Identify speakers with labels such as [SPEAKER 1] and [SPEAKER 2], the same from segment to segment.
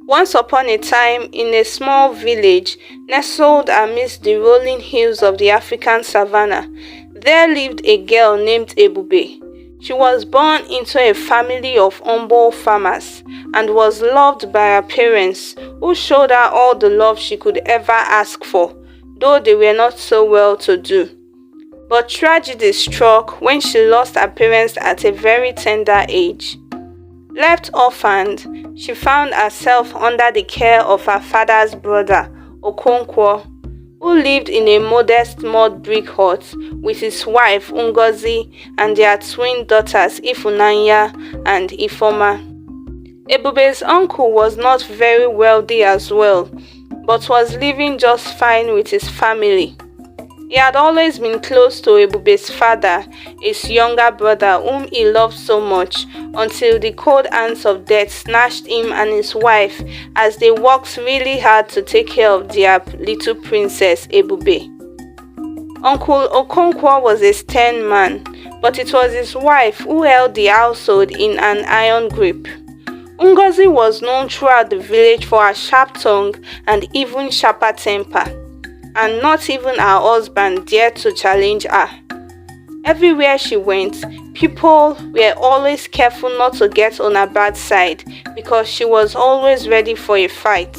[SPEAKER 1] Once upon a time, in a small village nestled amidst the rolling hills of the African savannah, there lived a girl named Ebube. She was born into a family of humble farmers and was loved by her parents, who showed her all the love she could ever ask for, though they were not so well to do. But tragedy struck when she lost her parents at a very tender age. Left orphaned, she found herself under the care of her father's brother, Okonkwo, who lived in a modest mud brick hut with his wife Ngozi and their twin daughters Ifunanya and Ifoma. Ebube's uncle was not very wealthy as well, but was living just fine with his family. He had always been close to Ebube's father, his younger brother whom he loved so much, until the cold hands of death snatched him and his wife as they worked really hard to take care of their little princess Ebube. Uncle Okonkwo was a stern man, but it was his wife who held the household in an iron grip. Ngozi was known throughout the village for her sharp tongue and even sharper temper, and not even her husband dared to challenge her. Everywhere she went, people were always careful not to get on her bad side because she was always ready for a fight.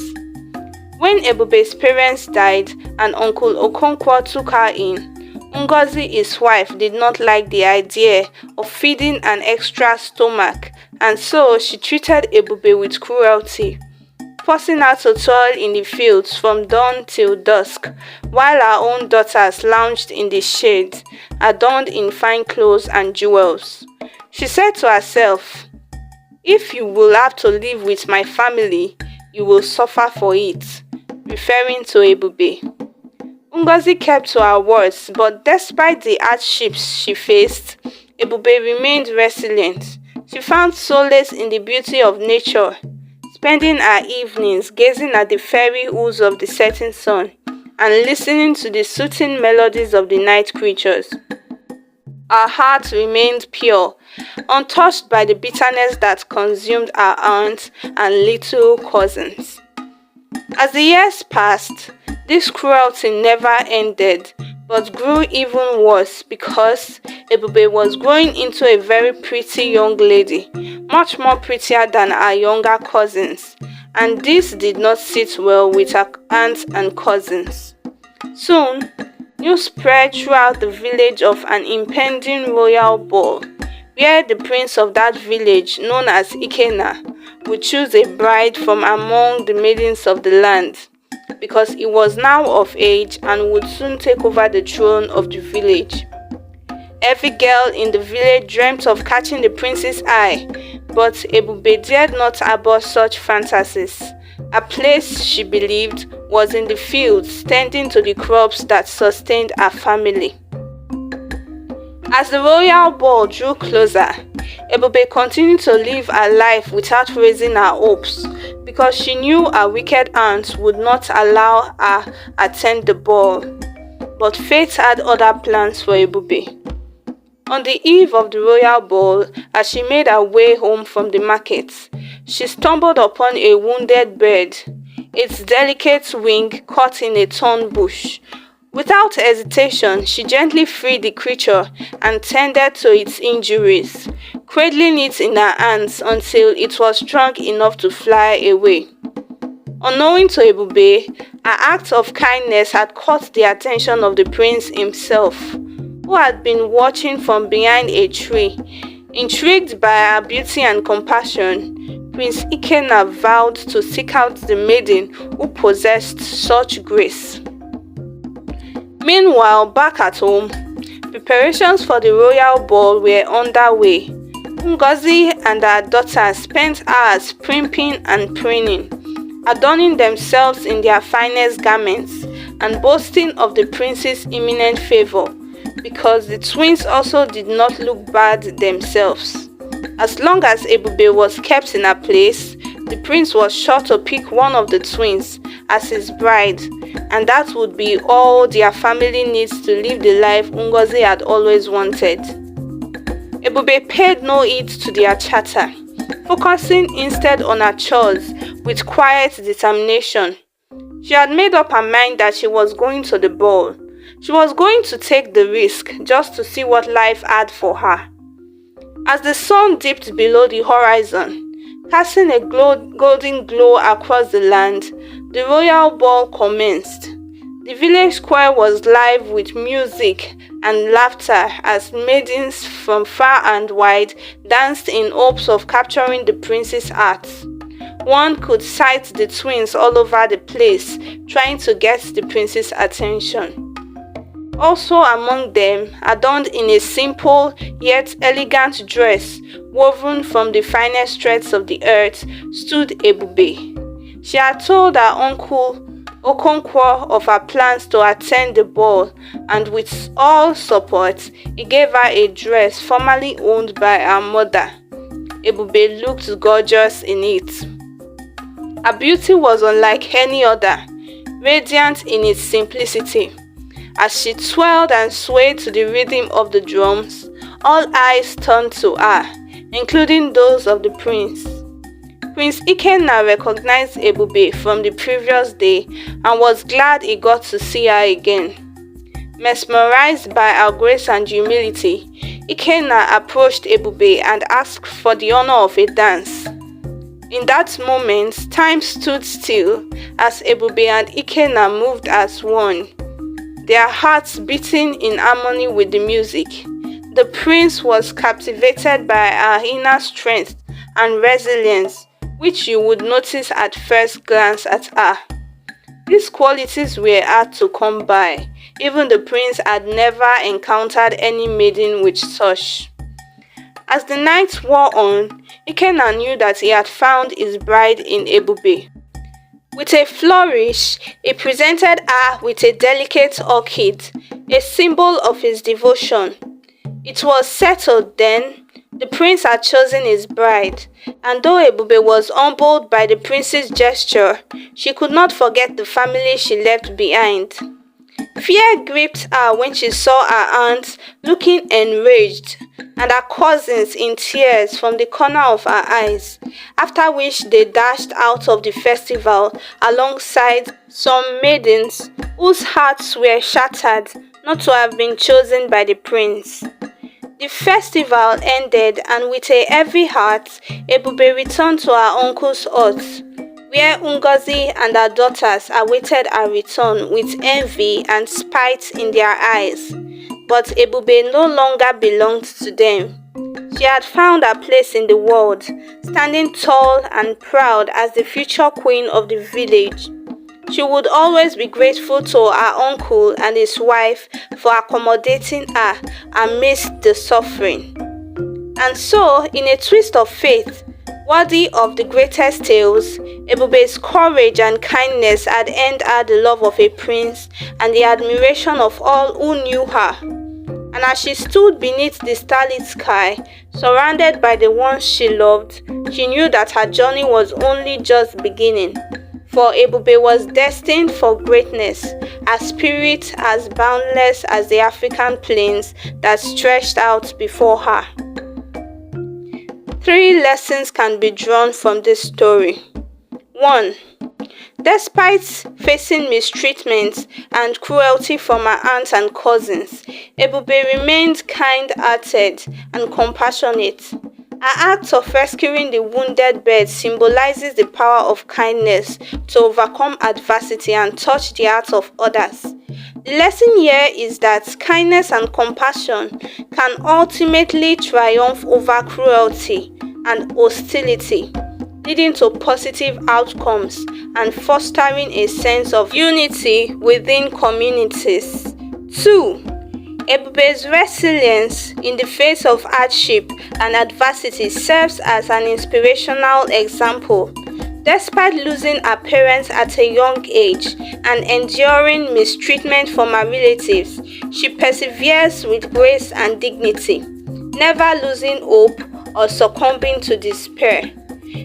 [SPEAKER 1] When Ebube's parents died and Uncle Okonkwo took her in, Ngozi, his wife, did not like the idea of feeding an extra stomach, and so she treated Ebube with cruelty, forcing her to toil in the fields from dawn till dusk, while her own daughters lounged in the shade, adorned in fine clothes and jewels. She said to herself, "If you will have to live with my family, you will suffer for it," referring to Ebube. Ngozi kept to her words, but despite the hardships she faced, Ebube remained resilient. She found solace in the beauty of nature, spending her evenings gazing at the fairy hues of the setting sun and listening to the soothing melodies of the night creatures. Her heart remained pure, untouched by the bitterness that consumed her aunt and little cousins. As the years passed, this cruelty never ended, but grew even worse because Ebube was growing into a very pretty young lady, much more prettier than her younger cousins, and this did not sit well with her aunts and cousins. Soon, news spread throughout the village of an impending royal ball, where the prince of that village, known as Ikena, would choose a bride from among the maidens of the land, because he was now of age and would soon take over the throne of the village. Every girl in the village dreamt of catching the prince's eye, but Ebube dared not harbor such fantasies. Her place, she believed, was in the fields, tending to the crops that sustained her family. As the royal ball drew closer, Ebube continued to live her life without raising her hopes, because she knew her wicked aunt would not allow her attend the ball. But fate had other plans for Ebube. On the eve of the royal ball, as she made her way home from the market, she stumbled upon a wounded bird, its delicate wing caught in a thorn bush. Without hesitation, she gently freed the creature and tended to its injuries, cradling it in her hands until it was strong enough to fly away. Unknowing to Ebube, her act of kindness had caught the attention of the prince himself, who had been watching from behind a tree. Intrigued by her beauty and compassion, Prince Ikena vowed to seek out the maiden who possessed such grace. Meanwhile, back at home, preparations for the royal ball were underway. Ngozi and her daughter spent hours primping and preening, adorning themselves in their finest garments and boasting of the prince's imminent favor, because the twins also did not look bad themselves. As long as Ebube was kept in her place, the prince was sure to pick one of the twins as his bride, and that would be all their family needs to live the life Ngozi had always wanted. Ebube paid no heed to their chatter focusing instead on her chores with quiet determination. She had made up her mind that she was going to the ball. She was going to take the risk just to see what life had for her. As the sun dipped below the horizon, casting a golden glow across the land, the royal ball commenced. The village square was live with music and laughter as maidens from far and wide danced in hopes of capturing the prince's heart. One could sight the twins all over the place, trying to get the prince's attention. Also among them, adorned in a simple yet elegant dress woven from the finest threads of the earth, stood Ebube. She had told her uncle Okonkwo of her plans to attend the ball, and with all support, he gave her a dress formerly owned by her mother. Ebube looked gorgeous in it. Her beauty was unlike any other, radiant in its simplicity. As she twirled and swayed to the rhythm of the drums, all eyes turned to her, including those of the prince. Prince Ikenna recognized Ebube from the previous day and was glad he got to see her again. Mesmerized by her grace and humility, Ikenna approached Ebube and asked for the honor of a dance. In that moment, time stood still as Ebube and Ikenna moved as one, their hearts beating in harmony with the music. The prince was captivated by her inner strength and resilience, which you would notice at first glance at her. These qualities were hard to come by. Even the prince had never encountered any maiden with such. As the night wore on, Ikenna knew that he had found his bride in Ebube. With a flourish, he presented her with a delicate orchid, a symbol of his devotion. It was settled then. The prince had chosen his bride, and though Ebube was humbled by the prince's gesture, she could not forget the family she left behind. Fear gripped her when she saw her aunts looking enraged and her cousins in tears from the corner of her eyes, after which they dashed out of the festival alongside some maidens whose hearts were shattered not to have been chosen by the prince. The festival ended, and with a heavy heart, Ebube returned to her uncle's hut, where Ngozi and her daughters awaited her return with envy and spite in their eyes. But Ebube no longer belonged to them. She had found her place in the world, standing tall and proud as the future queen of the village. She would always be grateful to her uncle and his wife for accommodating her amidst the suffering. And so, in a twist of fate, worthy of the greatest tales, Ebube's courage and kindness had earned her the love of a prince and the admiration of all who knew her. And as she stood beneath the starlit sky, surrounded by the ones she loved, she knew that her journey was only just beginning. For Ebube was destined for greatness, a spirit as boundless as the African plains that stretched out before her. 3 lessons can be drawn from this story. 1. Despite facing mistreatment and cruelty from her aunts and cousins, Ebube remained kind-hearted and compassionate. Her act of rescuing the wounded bird symbolizes the power of kindness to overcome adversity and touch the hearts of others. The lesson here is that kindness and compassion can ultimately triumph over cruelty and hostility, leading to positive outcomes and fostering a sense of unity within communities. 2. Ebube's resilience in the face of hardship and adversity serves as an inspirational example. Despite losing her parents at a young age and enduring mistreatment from her relatives, she perseveres with grace and dignity, never losing hope or succumbing to despair.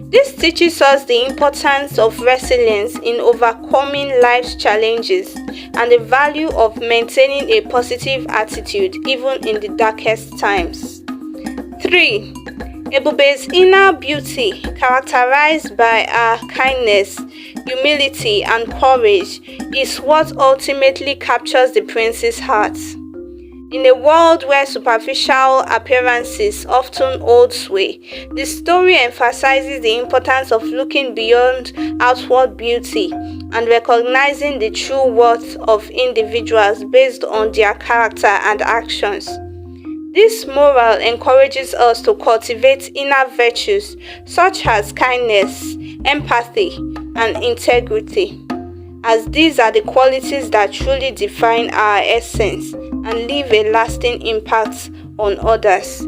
[SPEAKER 1] This teaches us the importance of resilience in overcoming life's challenges and the value of maintaining a positive attitude even in the darkest times. 3. Ebube's inner beauty, characterized by her kindness, humility, and courage, is what ultimately captures the prince's heart. In a world where superficial appearances often hold sway, the story emphasizes the importance of looking beyond outward beauty and recognizing the true worth of individuals based on their character and actions. This moral encourages us to cultivate inner virtues such as kindness, empathy, and integrity, as these are the qualities that truly define our essence and leave a lasting impact on others.